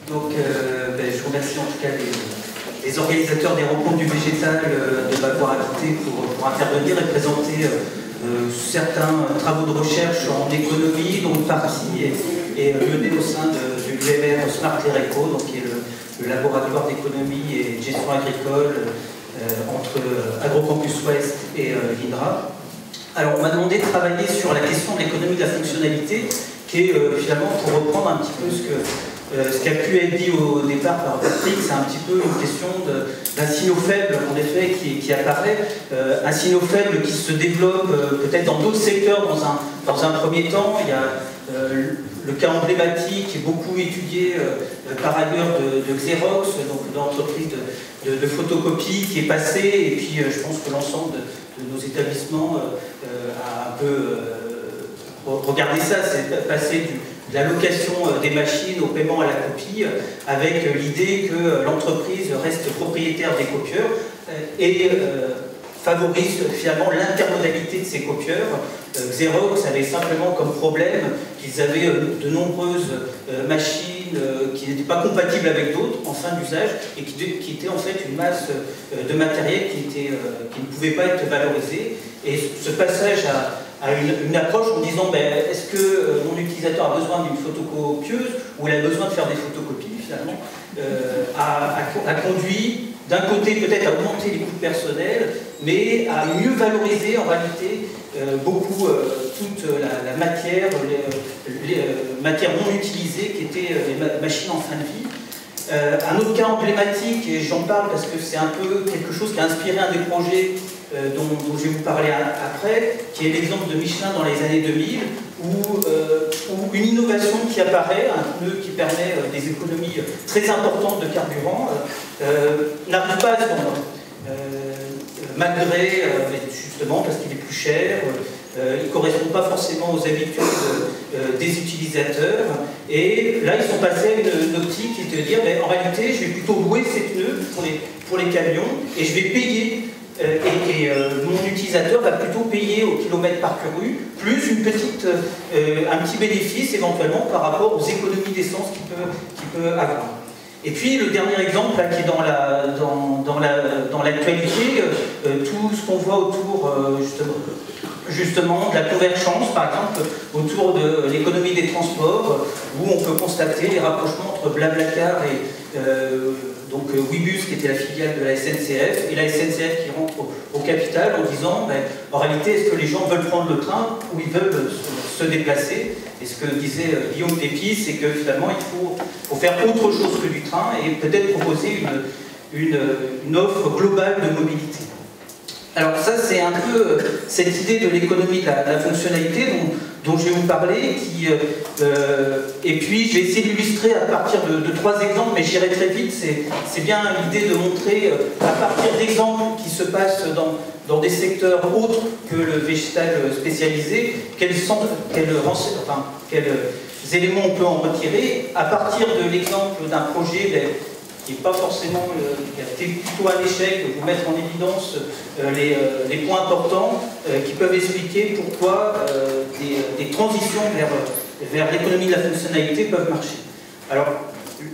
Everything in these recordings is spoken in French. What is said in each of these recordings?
Je vous remercie en tout cas les organisateurs des rencontres du végétal de m'avoir invité pour intervenir et présenter certains travaux de recherche en économie, dont une partie est menée au sein du LMR Smart Eco, donc qui est le laboratoire d'économie et de gestion agricole entre Agrocampus Ouest et l'INRA. Alors on m'a demandé de travailler sur la question de l'économie de la fonctionnalité, qui est finalement, pour reprendre un petit peu ce qui a pu être dit au départ par Patrick, c'est un petit peu une question d'un signal faible, en effet, qui apparaît. Un signal faible qui se développe peut-être dans d'autres secteurs dans un premier temps. Il y a le cas emblématique qui est beaucoup étudié par ailleurs de Xerox, donc l'entreprise de photocopie qui est passée, et puis je pense que l'ensemble de nos établissements a un peu regardé ça, c'est passer de la location des machines au paiement à la copie, avec l'idée que l'entreprise reste propriétaire des copieurs et favorise finalement l'intermodalité de ces copieurs. Xerox avait simplement comme problème qu'ils avaient de nombreuses machines qui n'étaient pas compatibles avec d'autres en fin d'usage et qui étaient en fait une masse de matériel qui ne pouvait pas être valorisé. Et ce passage à une approche en disant est-ce que mon utilisateur a besoin d'une photocopieuse ou il a besoin de faire des photocopies finalement a conduit d'un côté peut-être à augmenter les coûts personnels, mais à mieux valoriser en réalité beaucoup toute la matière, les matières non utilisées qui étaient les machines en fin de vie. Un autre cas emblématique, et j'en parle parce que c'est un peu quelque chose qui a inspiré un des projets dont je vais vous parler après, qui est l'exemple de Michelin dans les années 2000, où une innovation qui apparaît, un pneu qui permet des économies très importantes de carburant, n'arrive pas à se vendre. Malgré, justement, parce qu'il est plus cher, il ne correspond pas forcément aux habitudes des utilisateurs. Et là, ils sont passés à une optique qui est de dire, en réalité, je vais plutôt louer ces pneus pour les camions et je vais payer. Mon utilisateur va plutôt payer au kilomètre parcouru, plus un petit bénéfice éventuellement par rapport aux économies d'essence qu'il peut avoir. Et puis le dernier exemple, là, qui est dans l'actualité, tout ce qu'on voit autour justement de la convergence, par exemple, autour de l'économie des transports, où on peut constater les rapprochements entre Blablacar et donc Ouibus, qui était la filiale de la SNCF, et la SNCF qui rentre au capital en disant en réalité, est-ce que les gens veulent prendre le train ou ils veulent se déplacer? Et ce que disait Guillaume Tépis, c'est que finalement il faut faire autre chose que du train et peut-être proposer une offre globale de mobilité. Alors ça, c'est un peu cette idée de l'économie de la fonctionnalité dont je vais vous parler. Et puis, je vais essayer d'illustrer à partir de 3 exemples, mais j'irai très vite. C'est bien l'idée de montrer, à partir d'exemples qui se passent dans des secteurs autres que le végétal spécialisé, quels éléments on peut en retirer. À partir de l'exemple d'un projet qui n'est pas forcément, qui a été plutôt un échec, de vous mettre en évidence les points importants qui peuvent expliquer pourquoi des transitions vers l'économie de la fonctionnalité peuvent marcher. Alors,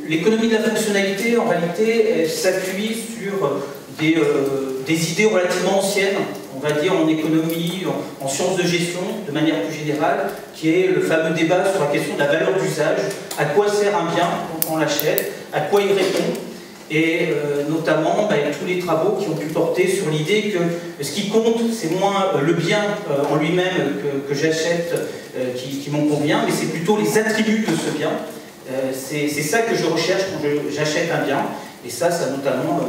l'économie de la fonctionnalité, en réalité, elle s'appuie sur des idées relativement anciennes, on va dire en économie, en sciences de gestion, de manière plus générale, qui est le fameux débat sur la question de la valeur d'usage, à quoi sert un bien quand on l'achète, à quoi il répond, et notamment tous les travaux qui ont pu porter sur l'idée que ce qui compte, c'est moins le bien en lui-même que j'achète qui m'en convient, mais c'est plutôt les attributs de ce bien. C'est ça que je recherche quand j'achète un bien, et ça a notamment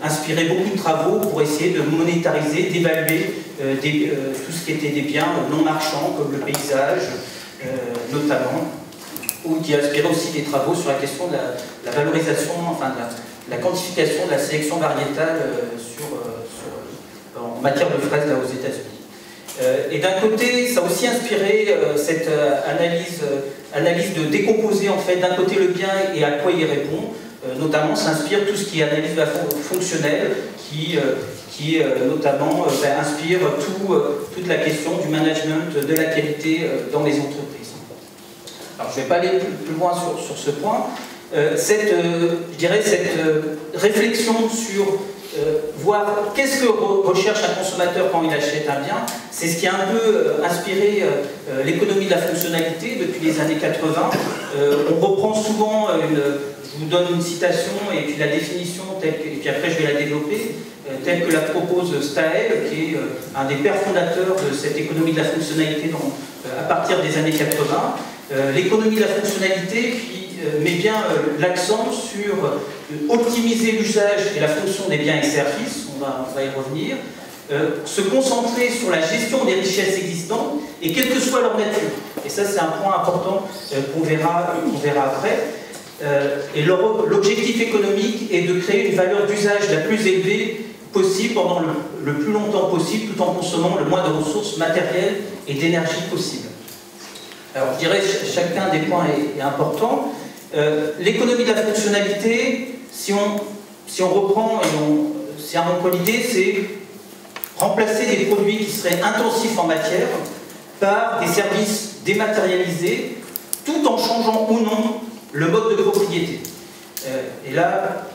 inspiré beaucoup de travaux pour essayer de monétariser, d'évaluer tout ce qui était des biens non marchands, comme le paysage, notamment, ou qui a inspiré aussi des travaux sur la question de la valorisation, enfin de la quantification de la sélection variétale en matière de fraises là aux États-Unis. Et d'un côté, ça a aussi inspiré cette analyse de décomposer en fait d'un côté le bien et à quoi il répond. Notamment, s'inspire tout ce qui est analyse fonctionnelle, qui notamment inspire toute la question du management de la qualité dans les entreprises. Alors, je ne vais pas aller plus loin sur ce point, je dirais cette réflexion sur voir qu'est-ce que recherche un consommateur quand il achète un bien. C'est ce qui a un peu inspiré l'économie de la fonctionnalité depuis les années 80. On reprend souvent, je vous donne une citation et puis la définition, et puis après je vais la développer, telle que la propose Staël, qui est un des pères fondateurs de cette économie de la fonctionnalité à partir des années 80. L'économie de la fonctionnalité qui met bien l'accent sur optimiser l'usage et la fonction des biens et services, on va y revenir, se concentrer sur la gestion des richesses existantes et quelle que soit leur nature. Et ça c'est un point important qu'on verra après. Et l'objectif économique est de créer une valeur d'usage la plus élevée possible pendant le plus longtemps possible, tout en consommant le moins de ressources matérielles et d'énergie possible. Alors je dirais chacun des points est important. L'économie de la fonctionnalité, si on reprend, si on reprend l'idée, c'est remplacer des produits qui seraient intensifs en matière par des services dématérialisés, tout en changeant ou non le mode de propriété. Et là,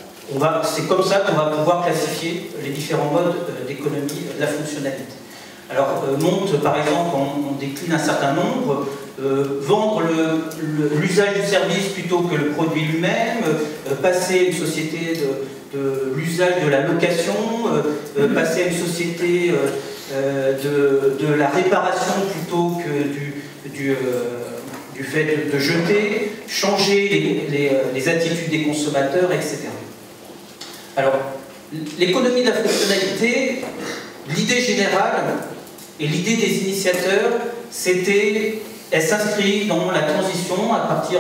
c'est comme ça qu'on va pouvoir classifier les différents modes d'économie de la fonctionnalité. Alors, monte, par exemple, on décline un certain nombre, vendre l'usage du service plutôt que le produit lui-même, passer à une société de l'usage de la location, passer à une société de la réparation plutôt que du fait de jeter, changer les attitudes des consommateurs, etc. Alors, l'économie de la fonctionnalité, l'idée générale et l'idée des initiateurs, elle s'inscrit dans la transition à partir,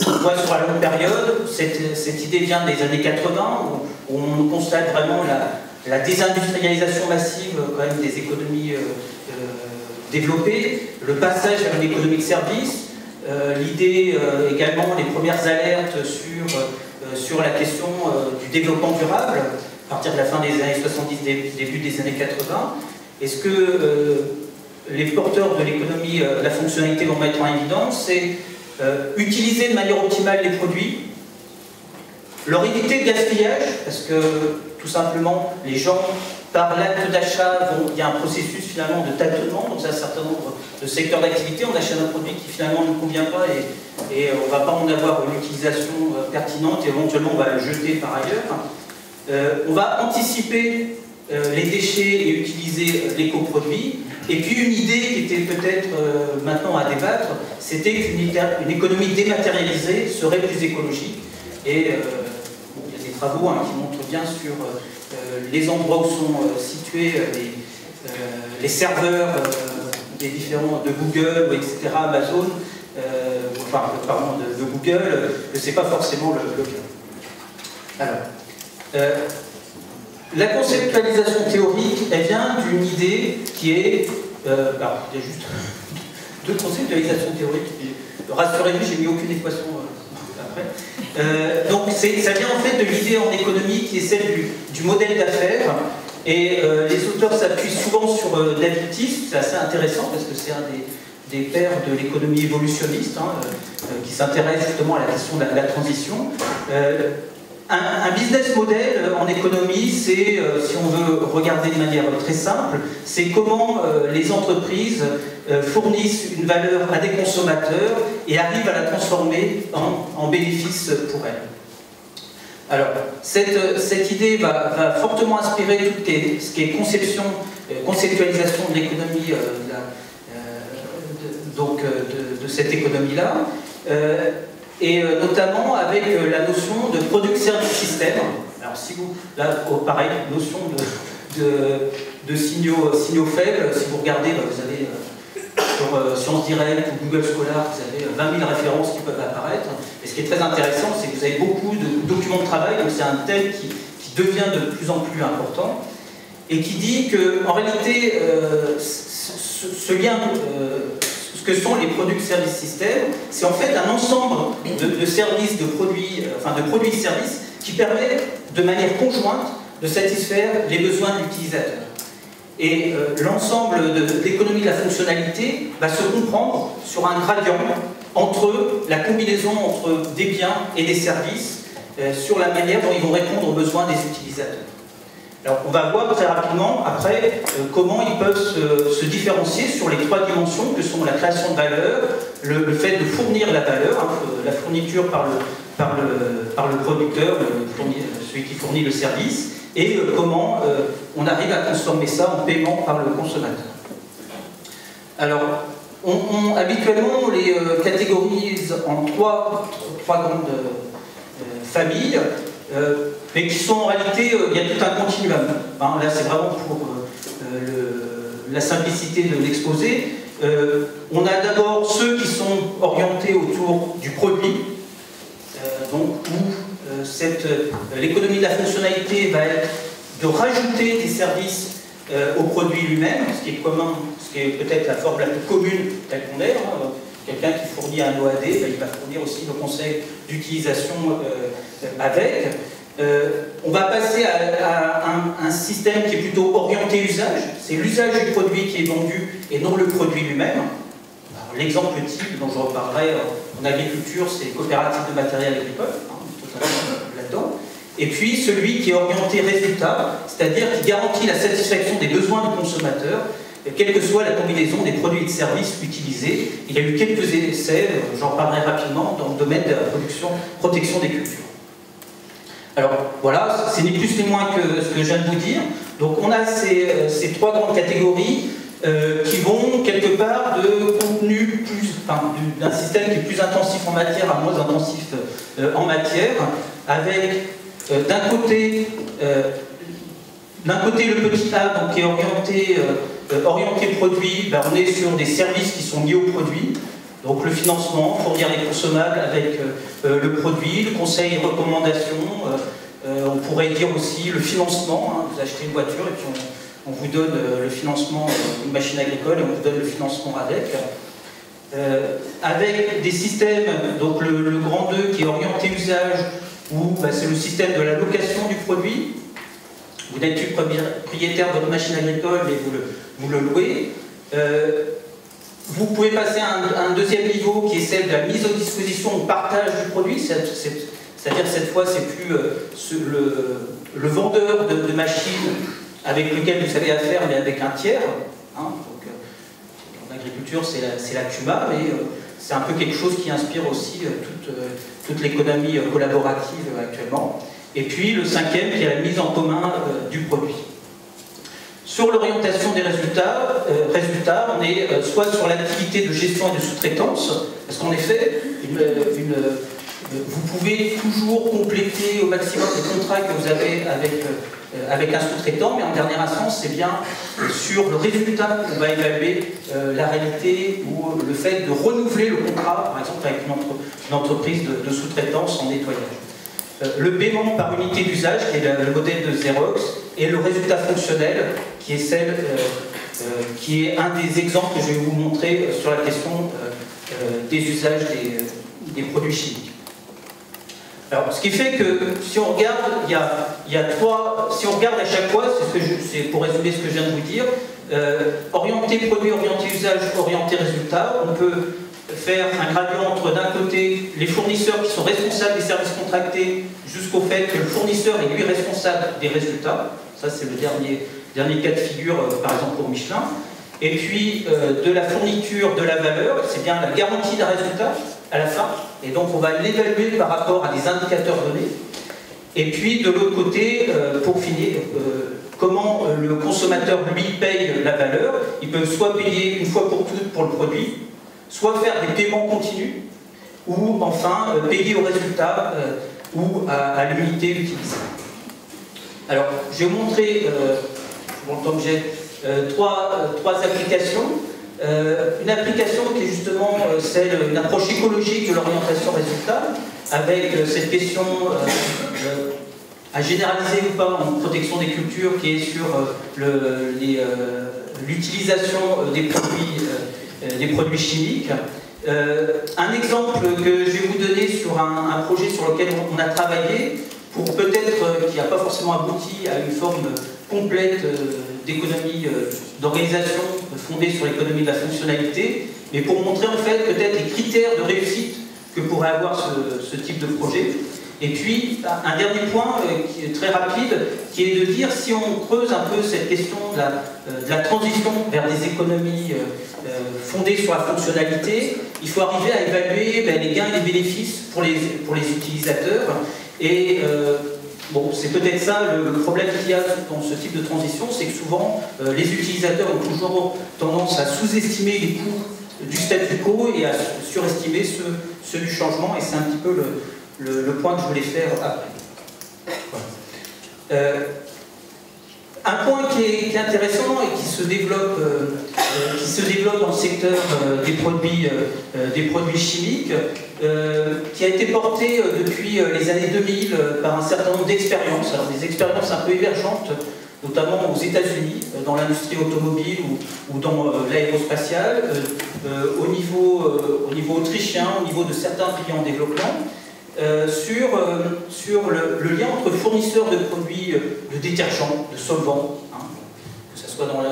on voit sur la longue période, cette idée vient des années 80, où on constate vraiment la désindustrialisation massive quand même des économies développées, le passage vers une économie de service, l'idée également, les premières alertes sur la question du développement durable, à partir de la fin des années 70, début des années 80. Est-ce que les porteurs de l'économie de la fonctionnalité vont mettre en évidence, c'est utiliser de manière optimale les produits, leur éviter le gaspillage, parce que tout simplement, les gens, par l'acte d'achat, il y a un processus finalement de tâtonnement, donc c'est un certain nombre de secteurs d'activité, on achète un produit qui finalement ne nous convient pas et on ne va pas en avoir une utilisation pertinente et éventuellement on va le jeter par ailleurs. On va anticiper les déchets et utiliser l'éco-produit. Et puis une idée qui était peut-être maintenant à débattre, c'était qu'une économie dématérialisée serait plus écologique. Et il y a des travaux qui montrent bien sur les endroits où sont situés les serveurs des différents de Google, etc., Amazon, pardon, de Google, que ce n'est pas forcément le cas. Alors, la conceptualisation théorique, elle vient d'une idée qui est... alors, il y a juste deux conceptualisations théoriques. Rassurez-vous, j'ai mis aucune équation après. Donc, ça vient en fait de l'idée en économie qui est celle du modèle d'affaires. Et les auteurs s'appuient souvent sur David Tisch, c'est assez intéressant parce que c'est un des pères de l'économie évolutionniste qui s'intéresse justement à la question de la transition. Un business model en économie, c'est, si on veut regarder de manière très simple, c'est comment les entreprises fournissent une valeur à des consommateurs et arrivent à la transformer en bénéfice pour elles. Alors, cette idée va fortement inspirer tout ce qui est conceptualisation de l'économie, de cette économie-là. Et notamment avec la notion de product service system. Alors si vous, là pareil, notion de signaux faibles, si vous regardez, vous avez sur Sciences Direct ou Google Scholar, vous avez 20 000 références qui peuvent apparaître. Et ce qui est très intéressant, c'est que vous avez beaucoup de documents de travail, donc c'est un thème qui devient de plus en plus important, et qui dit que en réalité, ce lien... ce que sont les product service systems, c'est en fait un ensemble de services, de produits et services qui permet de manière conjointe de satisfaire les besoins de l'utilisateur. Et l'ensemble de l'économie de la fonctionnalité va se comprendre sur un gradient entre la combinaison entre des biens et des services sur la manière dont ils vont répondre aux besoins des utilisateurs. Alors on va voir très rapidement après comment ils peuvent se différencier sur les trois dimensions que sont la création de valeur, le fait de fournir la valeur, hein, la fourniture par le producteur, celui qui fournit le service, et comment on arrive à transformer ça en paiement par le consommateur. Alors, habituellement, on les catégorise en trois grandes familles, mais qui sont en réalité, il y a tout un continuum. Hein, là, c'est vraiment pour la simplicité de l'exposé. On a d'abord ceux qui sont orientés autour du produit, donc où l'économie de la fonctionnalité va être de rajouter des services au produit lui-même, ce qui est commun, ce qui est peut-être la forme la plus commune telle qu'on est. Hein. Quelqu'un qui fournit un OAD, ben, il va fournir aussi le conseil d'utilisation avec. On va passer à un système qui est plutôt orienté usage. C'est l'usage du produit qui est vendu et non le produit lui-même. L'exemple type dont je reparlerai en agriculture, c'est les coopératives de matériel agricole, hein, là-dedans. Et puis celui qui est orienté résultat, c'est-à-dire qui garantit la satisfaction des besoins du consommateur, quelle que soit la combinaison des produits et de services utilisés. Il y a eu quelques essais, j'en parlerai rapidement, dans le domaine de la protection des cultures. Alors voilà, c'est ni plus ni moins que ce que je viens de vous dire. Donc on a ces trois grandes catégories qui vont quelque part de contenu d'un système qui est plus intensif en matière à moins intensif en matière, avec d'un côté le petit A, donc, qui est orienté produit. Ben, on est sur des services qui sont liés au produit. Donc le financement, fournir les consommables avec le produit, le conseil et recommandations, on pourrait dire aussi le financement, hein, vous achetez une voiture et puis on vous donne le financement d'une machine agricole et on vous donne le financement avec. Avec des systèmes, donc le grand 2 qui est orienté usage, où bah, c'est le système de la location du produit. Vous n'êtes plus propriétaire de votre machine agricole et vous le louez. Vous pouvez passer à un deuxième niveau qui est celle de la mise à disposition ou partage du produit, c'est-à-dire cette fois c'est plus le vendeur de machines avec lequel vous avez affaire, mais avec un tiers. Hein, donc, en agriculture c'est la CUMA, mais c'est un peu quelque chose qui inspire aussi toute l'économie collaborative actuellement. Et puis le cinquième qui est la mise en commun du produit. Sur l'orientation des résultats, on est soit sur l'activité de gestion et de sous-traitance, parce qu'en effet, vous pouvez toujours compléter au maximum les contrats que vous avez avec un sous-traitant, mais en dernière instance, c'est bien sur le résultat qu'on va évaluer la réalité ou le fait de renouveler le contrat, par exemple avec une entreprise de sous-traitance en nettoyage. Le paiement par unité d'usage, qui est le modèle de Xerox, et le résultat fonctionnel, qui est un des exemples que je vais vous montrer sur la question des usages des produits chimiques. Alors, ce qui fait que si on regarde, si on regarde à chaque fois, c'est pour résumer ce que je viens de vous dire, orienté produit, orienté usage, orienté résultat, on peut faire un gradient entre d'un côté les fournisseurs qui sont responsables des services contractés jusqu'au fait que le fournisseur est lui responsable des résultats. Ça c'est le dernier cas de figure par exemple pour Michelin. Et puis de la fourniture de la valeur, c'est bien la garantie d'un résultat à la fin. Et donc on va l'évaluer par rapport à des indicateurs donnés. Et puis de l'autre côté, pour finir, comment le consommateur lui paye la valeur. Ils peuvent soit payer une fois pour toutes pour le produit, soit faire des paiements continus, ou enfin payer au résultat ou à l'unité utilisée. Alors, je vais vous montrer, pour le temps que j'ai, trois applications. Une application qui est justement une approche écologique de l'orientation résultat, avec cette question à généraliser ou pas en protection des cultures, qui est sur l'utilisation des produits chimiques. Un exemple que je vais vous donner sur un projet sur lequel on a travaillé, pour peut-être qui n'a pas forcément abouti à une forme complète d'économie, d'organisation fondée sur l'économie de la fonctionnalité, mais pour montrer en fait peut-être les critères de réussite que pourrait avoir ce type de projet. Et puis, un dernier point qui est très rapide, qui est de dire, si on creuse un peu cette question de la transition vers des économies fondées sur la fonctionnalité, il faut arriver à évaluer les gains et les bénéfices pour les utilisateurs. Et bon, c'est peut-être ça le problème qu'il y a dans ce type de transition, c'est que souvent, les utilisateurs ont toujours tendance à sous-estimer les coûts du statu quo et à surestimer ceux du changement, et c'est un petit peu le point que je voulais faire après. Voilà. Un point qui est intéressant et qui se développe dans le secteur des produits chimiques, qui a été porté depuis les années 2000 par un certain nombre d'expériences, alors des expériences un peu émergentes, notamment aux États-Unis, dans l'industrie automobile ou dans l'aérospatiale, au niveau autrichien, au niveau de certains pays en développement, sur le lien entre fournisseurs de produits de détergents, de solvants, que ce soit dans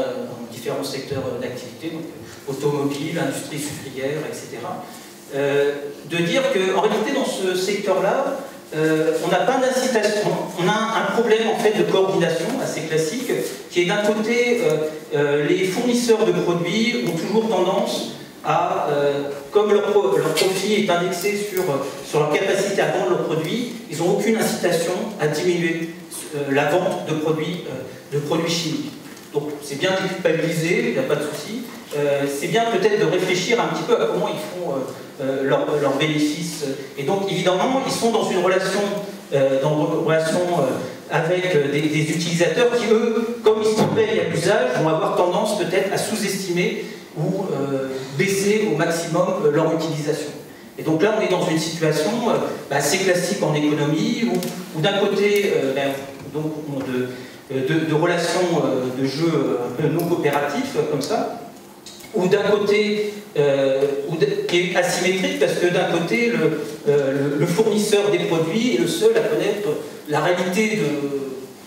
différents secteurs d'activité, donc automobile, industrie sucrière, etc. De dire qu'en réalité, dans ce secteur-là, on n'a pas d'incitation, on a un problème en fait de coordination assez classique, qui est d'un côté, les fournisseurs de produits ont toujours tendance à, comme leur profit est indexé sur leur capacité à vendre leurs produits, ils n'ont aucune incitation à diminuer la vente de produits chimiques. Donc c'est bien de culpabiliser, il n'y a pas de souci. C'est bien peut-être de réfléchir un petit peu à comment ils font leurs bénéfices. Et donc évidemment, ils sont dans une relation, avec des utilisateurs qui, eux, comme ils se payent à l'usage, vont avoir tendance peut-être à sous-estimer ou baisser au maximum leur utilisation. Et donc là, on est dans une situation assez classique en économie, où d'un côté, de relations de jeu un peu non coopératifs, comme ça, ou d'un côté, qui est asymétrique, parce que d'un côté, le fournisseur des produits est le seul à connaître la réalité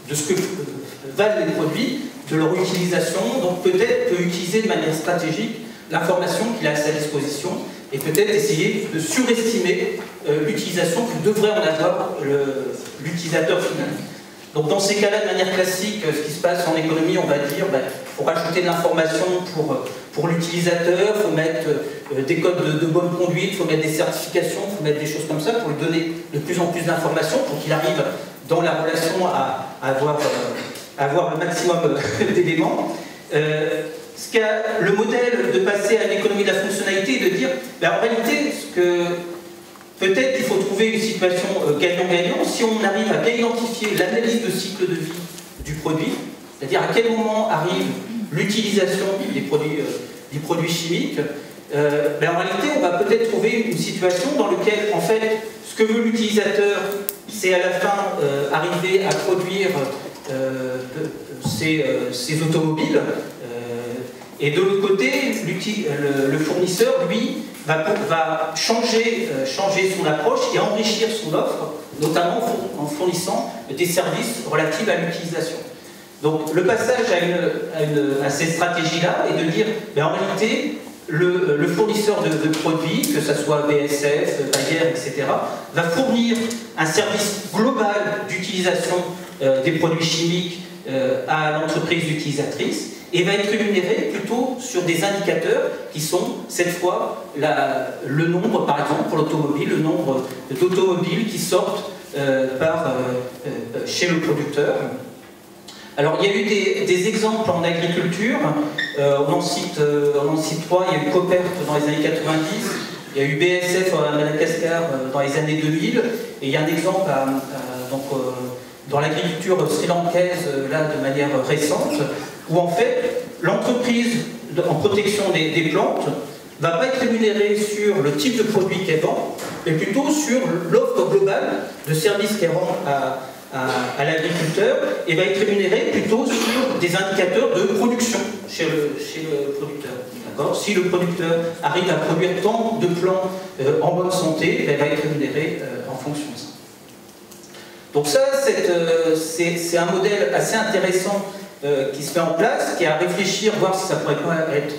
de ce que valent les produits, de leur utilisation, donc peut-être peut utiliser de manière stratégique l'information qu'il a à sa disposition, et peut-être essayer de surestimer l'utilisation que devrait en avoir l'utilisateur final. Donc dans ces cas-là, de manière classique, ce qui se passe en économie, on va dire, il faut rajouter de l'information pour l'utilisateur, il faut mettre des codes de bonne conduite, il faut mettre des certifications, il faut mettre des choses comme ça pour lui donner de plus en plus d'informations pour qu'il arrive dans la relation à avoir le maximum d'éléments. Le modèle de passer à l'économie de la fonctionnalité est de dire, en réalité, peut-être qu'il faut trouver une situation gagnant-gagnant si on arrive à bien identifier l'analyse de cycle de vie du produit, c'est-à-dire à quel moment arrive l'utilisation des produits chimiques. En réalité, on va peut-être trouver une situation dans laquelle, en fait, ce que veut l'utilisateur, c'est à la fin arriver à produire ses automobiles, et de l'autre côté, le fournisseur, lui, va changer son approche et enrichir son offre, notamment en fournissant des services relatifs à l'utilisation. Donc le passage à cette stratégie-là est de dire, en réalité, le fournisseur de produits, que ce soit BASF, Bayer, etc., va fournir un service global d'utilisation des produits chimiques à l'entreprise utilisatrice, et va être rémunéré plutôt sur des indicateurs qui sont, cette fois, le nombre, par exemple, pour l'automobile, le nombre d'automobiles qui sortent chez le producteur. Alors, il y a eu des exemples en agriculture, on en cite trois. Il y a eu Copert dans les années 90, il y a eu BASF à Madagascar dans les années 2000, et il y a un exemple dans l'agriculture sri-lankaise, là, de manière récente, où en fait, l'entreprise en protection des plantes ne va pas être rémunérée sur le type de produit qu'elle vend, mais plutôt sur l'offre globale de services qu'elle rend à l'agriculteur, et va être rémunérée plutôt sur des indicateurs de production chez le producteur. Si le producteur arrive à produire tant de plants en bonne santé, elle va être rémunérée en fonction de ça. Donc ça, c'est un modèle assez intéressant qui se met en place, qui est à réfléchir, voir si ça pourrait pas être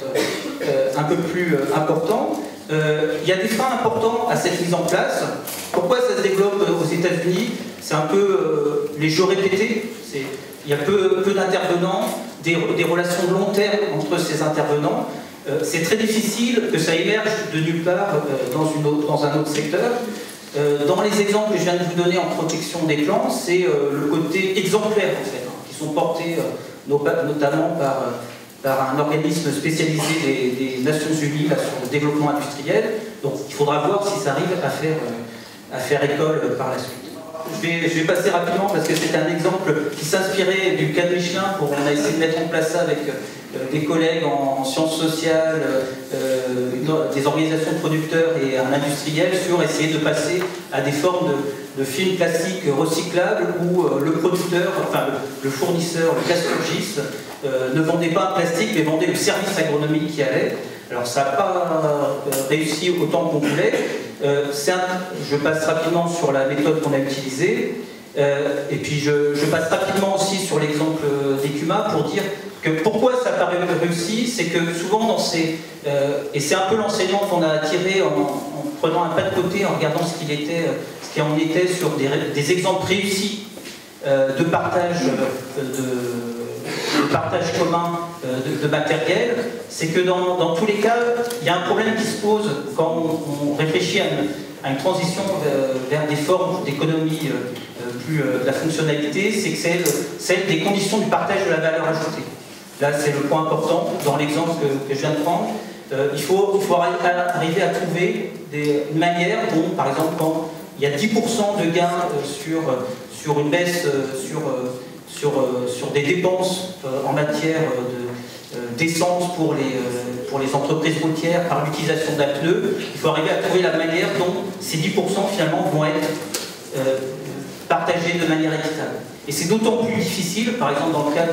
un peu plus important. Il y a des freins importants à cette mise en place. Pourquoi ça se développe aux États-Unis? C'est un peu les jeux répétés. Il y a peu d'intervenants, des relations de long terme entre ces intervenants. C'est très difficile que ça émerge de nulle part dans un autre secteur. Dans les exemples que je viens de vous donner en protection des plants, c'est le côté exemplaire en fait, qui sont portés notamment par un organisme spécialisé des Nations Unies là, sur le développement industriel. Donc il faudra voir si ça arrive à faire école par la suite. Je vais passer rapidement parce que c'est un exemple qui s'inspirait du cas de Michelin. On a essayé de mettre en place ça avec des collègues en sciences sociales, des organisations de producteurs et un industriel sur essayer de passer à des formes de films plastiques recyclables où le producteur, enfin le fournisseur, le plasturgiste, ne vendait pas un plastique mais vendait le service agronomique qui allait. Alors ça n'a pas réussi autant qu'on voulait. Je passe rapidement sur la méthode qu'on a utilisée. Et puis je passe rapidement aussi sur l'exemple d'Ecuma pour dire que pourquoi ça n'a pas réussi, c'est que souvent dans ces... et c'est un peu l'enseignement qu'on a tiré en prenant un pas de côté, en regardant ce qu'il en était sur des exemples réussis de partage commun de matériel, c'est que dans tous les cas, il y a un problème qui se pose quand on réfléchit à une transition vers des formes d'économie plus de la fonctionnalité, c'est que c'est celle des conditions du partage de la valeur ajoutée. Là, c'est le point important dans l'exemple que je viens de prendre. Il faut arriver à trouver une manière dont, par exemple, quand il y a 10% de gains sur une baisse sur des dépenses en matière d'essence pour les entreprises routières par l'utilisation d'un pneu, il faut arriver à trouver la manière dont ces 10% finalement vont être partagés de manière équitable. Et c'est d'autant plus difficile, par exemple dans le cas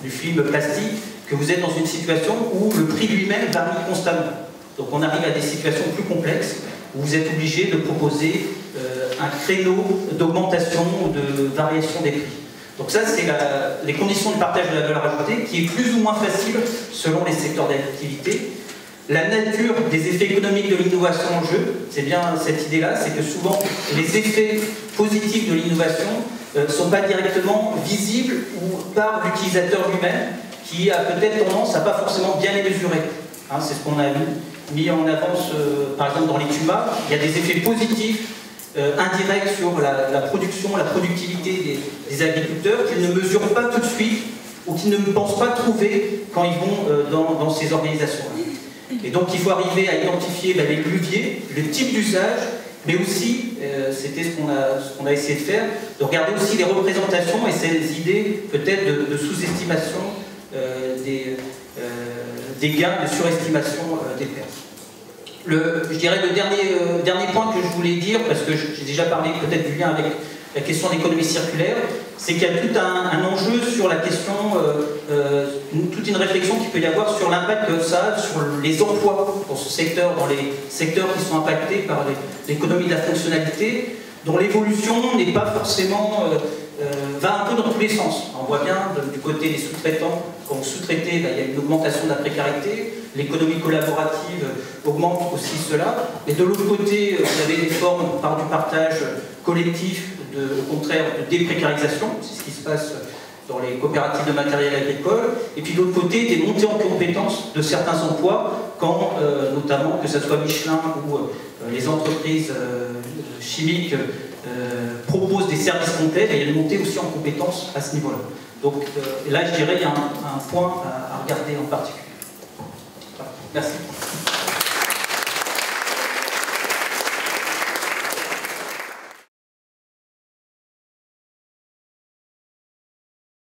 du film plastique, que vous êtes dans une situation où le prix lui-même varie constamment. Donc on arrive à des situations plus complexes où vous êtes obligé de proposer un créneau d'augmentation ou de variation des prix. Donc ça, c'est les conditions de partage de la valeur ajoutée qui est plus ou moins facile selon les secteurs d'activité. La nature des effets économiques de l'innovation en jeu, c'est bien cette idée-là, c'est que souvent les effets positifs de l'innovation ne sont pas directement visibles ou par l'utilisateur lui-même, qui a peut-être tendance à pas forcément bien les mesurer. Hein, c'est ce qu'on a mis en avance, par exemple dans l'Ecuma, il y a des effets positifs indirects sur la production, la productivité des agriculteurs qu'ils ne mesurent pas tout de suite ou qu'ils ne pensent pas trouver quand ils vont dans ces organisations-là. Et donc il faut arriver à identifier les leviers, le type d'usage, mais aussi, c'était ce qu'on a essayé de faire, de regarder aussi les représentations et ces idées peut-être de sous-estimation des gains, de surestimation des pertes. Je dirais le dernier point que je voulais dire, parce que j'ai déjà parlé peut-être du lien avec la question d'économie circulaire, c'est qu'il y a tout un enjeu sur la question, toute une réflexion qu'il peut y avoir sur l'impact que ça a sur les emplois dans ce secteur, dans les secteurs qui sont impactés par l'économie de la fonctionnalité, dont l'évolution n'est pas forcément... va un peu dans tous les sens. On voit bien du côté des sous-traitants, quand vous sous-traitez, il y a une augmentation de la précarité, l'économie collaborative augmente aussi cela, mais de l'autre côté, vous avez des formes par du partage collectif, au contraire de déprécarisation, c'est ce qui se passe dans les coopératives de matériel agricole, et puis de l'autre côté, des montées en compétences de certains emplois, quand notamment, que ce soit Michelin ou les entreprises chimiques proposent des services complets, et il y a une montée aussi en compétences à ce niveau-là. Donc là, je dirais qu'il y a un point à regarder en particulier. Voilà. Merci.